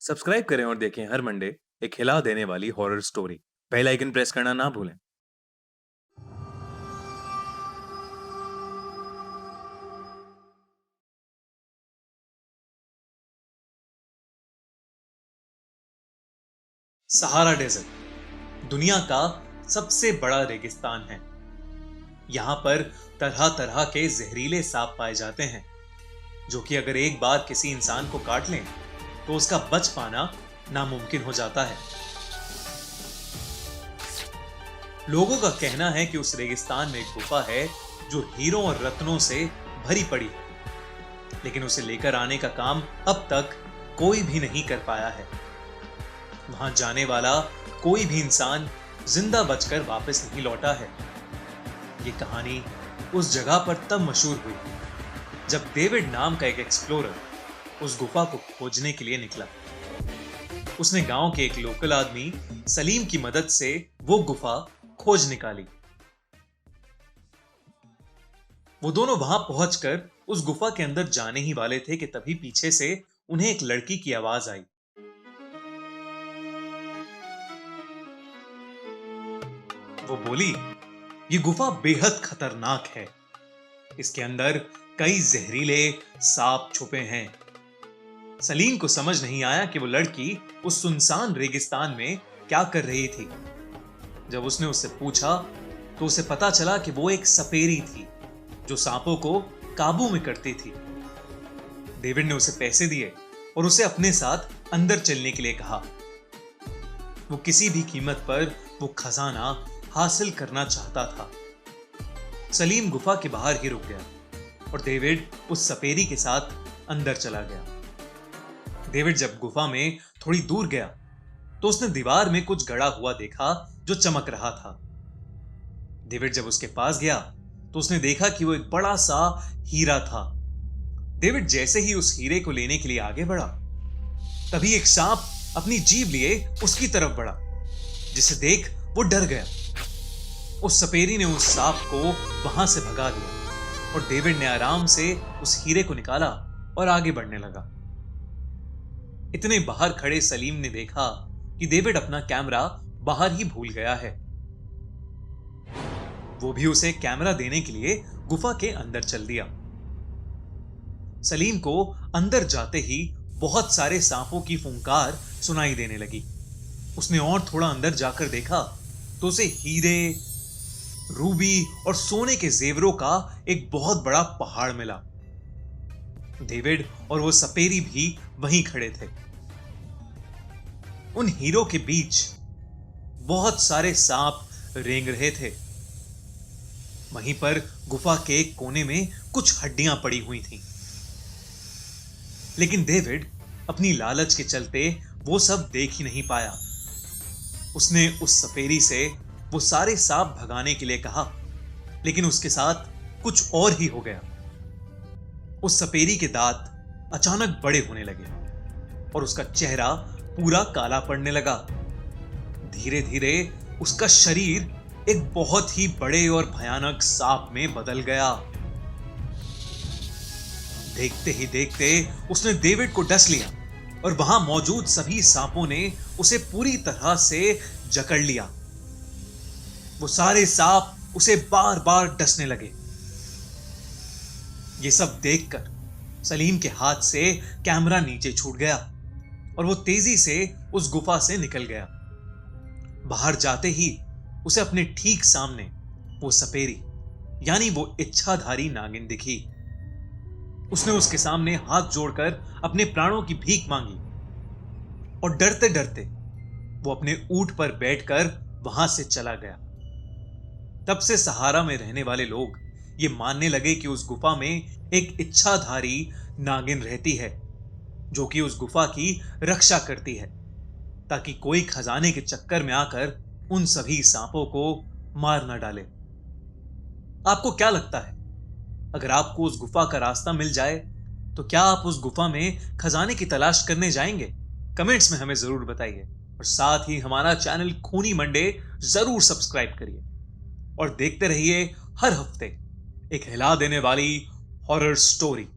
Subscribe करें और देखें हर मंडे एक हिला देने वाली horror story. Bell icon press करना ना भूलें। सहारा डेजर्ट दुनिया का सबसे बड़ा रेगिस्तान है। यहाँ पर तरह तरह के जहरीले सांप पाए जाते हैं जो कि अगर एक बार किसी इंसान को काट लें तो उसका बच पाना नामुमकिन हो जाता है। लोगों का कहना है कि उस रेगिस्तान में एक गुफा है जो हीरों और रत्नों से भरी पड़ी है, लेकिन उसे लेकर आने का काम अब तक कोई भी नहीं कर पाया है। वहां जाने वाला कोई भी इंसान जिंदा बचकर वापस नहीं लौटा है। ये कहानी उस जगह पर तब मशहूर हुई जब डेविड नाम का एक एक्सप्लोरर उस गुफा को खोजने के लिए निकला। उसने गांव के एक लोकल आदमी सलीम की मदद से वो गुफा खोज निकाली। वो दोनों वहां पहुंचकर उस गुफा के अंदर जाने ही वाले थे कि तभी पीछे से उन्हें एक लड़की की आवाज आई। वो बोली, ये गुफा बेहद खतरनाक है। इसके अंदर कई जहरीले सांप छुपे हैं। सलीम को समझ नहीं आया कि वो लड़की उस सुनसान रेगिस्तान में क्या कर रही थी। जब उसने उससे पूछा तो उसे पता चला कि वो एक सपेरी थी जो सांपों को काबू में करती थी। डेविड ने उसे पैसे दिए और उसे अपने साथ अंदर चलने के लिए कहा। वो किसी भी कीमत पर वो खजाना हासिल करना चाहता था। सलीम गुफा के बाहर ही रुक गया और डेविड उस सपेरी के साथ अंदर चला गया। डेविड जब गुफा में थोड़ी दूर गया तो उसने दीवार में कुछ गड़ा हुआ देखा जो चमक रहा था। डेविड जब उसके पास गया तो उसने देखा कि वो एक बड़ा सा हीरा था। डेविड जैसे ही उस हीरे को लेने के लिए आगे बढ़ा, तभी एक सांप अपनी जीभ लिए उसकी तरफ बढ़ा, जिसे देख वो डर गया। उस सपेरी ने उस सांप को वहां से भगा दिया और डेविड ने आराम से उस हीरे को निकाला और आगे बढ़ने लगा। इतने बाहर खड़े सलीम ने देखा कि डेविड अपना कैमरा बाहर ही भूल गया है। वो भी उसे कैमरा देने के लिए गुफा के अंदर चल दिया। सलीम को अंदर जाते ही बहुत सारे सांपों की फुंकार सुनाई देने लगी। उसने और थोड़ा अंदर जाकर देखा तो उसे हीरे, रूबी और सोने के जेवरों का एक बहुत बड़ा पहाड़ मिला। डेविड और वो सपेरी भी वहीं खड़े थे। उन हीरों के बीच बहुत सारे सांप रेंग रहे थे। वहीं पर गुफा के एक कोने में कुछ हड्डियां पड़ी हुई थीं। लेकिन डेविड अपनी लालच के चलते वो सब देख ही नहीं पाया। उसने उस सपेरी से वो सारे सांप भगाने के लिए कहा, लेकिन उसके साथ कुछ और ही हो गया। उस सपेरी के दांत अचानक बड़े होने लगे और उसका चेहरा पूरा काला पड़ने लगा। धीरे धीरे उसका शरीर एक बहुत ही बड़े और भयानक सांप में बदल गया। देखते ही देखते उसने डेविड को डस लिया और वहां मौजूद सभी सांपों ने उसे पूरी तरह से जकड़ लिया। वो सारे सांप उसे बार बार डसने लगे। ये सब देखकर सलीम के हाथ से कैमरा नीचे छूट गया और वो तेजी से उस गुफा से निकल गया। बाहर जाते ही उसे अपने ठीक सामने वो सपेरी यानी वो इच्छाधारी नागिन दिखी। उसने उसके सामने हाथ जोड़कर अपने प्राणों की भीख मांगी और डरते डरते वो अपने ऊंट पर बैठकर वहां से चला गया। तब से सहारा में रहने वाले लोग ये मानने लगे कि उस गुफा में एक इच्छाधारी नागिन रहती है जो कि उस गुफा की रक्षा करती है, ताकि कोई खजाने के चक्कर में आकर उन सभी सांपों को मार न डाले। आपको क्या लगता है, अगर आपको उस गुफा का रास्ता मिल जाए तो क्या आप उस गुफा में खजाने की तलाश करने जाएंगे? कमेंट्स में हमें जरूर बताइए और साथ ही हमारा चैनल खूनी मंडे जरूर सब्सक्राइब करिए और देखते रहिए हर हफ्ते एक हिला देने वाली हॉरर स्टोरी।